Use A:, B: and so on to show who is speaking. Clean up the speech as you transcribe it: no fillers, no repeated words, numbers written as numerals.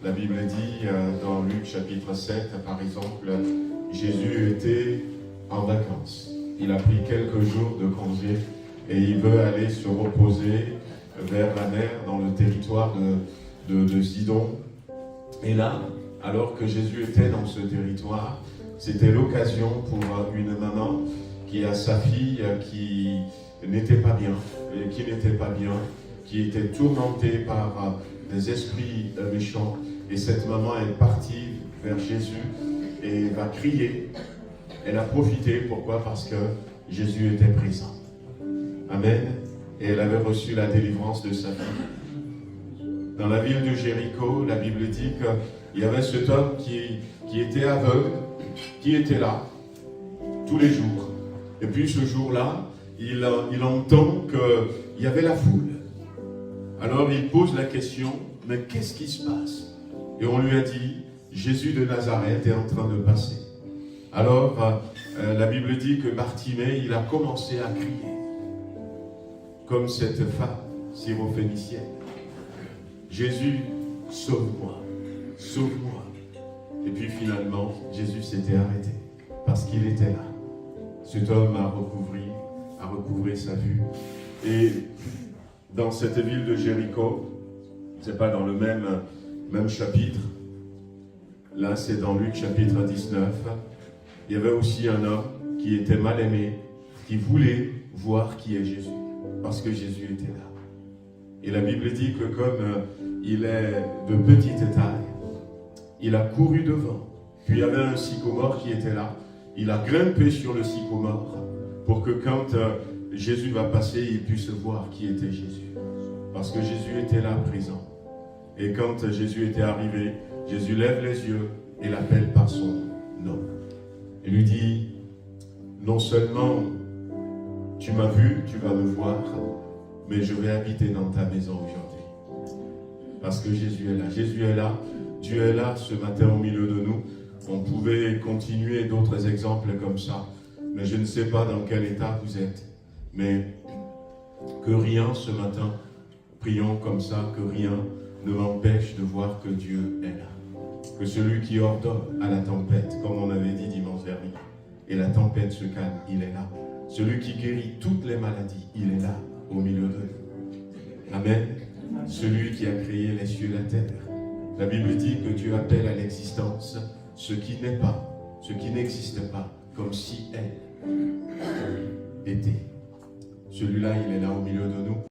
A: La Bible dit dans Luc chapitre 7, par exemple, Jésus était en vacances. Il a pris quelques jours de congé et il veut aller se reposer vers la mer dans le territoire de Sidon. Et là, alors que Jésus était dans ce territoire, c'était l'occasion pour une maman qui a sa fille qui n'était pas bien, qui était tourmentée par des esprits méchants. Et cette maman est partie vers Jésus et va crier. Elle a profité, pourquoi? Parce que Jésus était présent. Amen. Et elle avait reçu la délivrance de sa fille. Dans la ville de Jéricho, la Bible dit qu'il y avait cet homme qui était aveugle, qui était là tous les jours. Et puis ce jour-là, il entend qu'il y avait la foule. Alors il pose la question, mais qu'est-ce qui se passe? Et on lui a dit, Jésus de Nazareth est en train de passer. Alors la Bible dit que Bartimée, il a commencé à crier, comme cette femme syrophénicienne. Jésus, sauve-moi, sauve-moi. Et puis finalement, Jésus s'était arrêté, parce qu'il était là. Cet homme a recouvré sa vue. Et dans cette ville de Jéricho, c'est pas dans le même chapitre, là c'est dans Luc chapitre 19, il y avait aussi un homme qui était mal aimé, qui voulait voir qui est Jésus, parce que Jésus était là. Et la Bible dit que comme il est de petite taille, il a couru devant. Puis il y avait un sycomore qui était là. Il a grimpé sur le sycomore pour que quand Jésus va passer, il puisse voir qui était Jésus. Parce que Jésus était là présent. Et quand Jésus était arrivé, Jésus lève les yeux et l'appelle par son nom. Il lui dit, non seulement tu m'as vu, tu vas me voir, mais je vais habiter dans ta maison aujourd'hui. Parce que Jésus est là. Jésus est là. Dieu est là ce matin au milieu de nous. On pouvait continuer d'autres exemples comme ça. Mais je ne sais pas dans quel état vous êtes. Mais que rien ce matin, prions comme ça, que rien ne m'empêche de voir que Dieu est là. Que celui qui ordonne à la tempête, comme on avait dit dimanche dernier, et la tempête se calme, il est là. Celui qui guérit toutes les maladies, il est là, au milieu de nous. Amen. Celui qui a créé les cieux et la terre. La Bible dit que Dieu appelle à l'existence ce qui n'est pas, ce qui n'existe pas, comme si elle était. Celui-là, il est là au milieu de nous.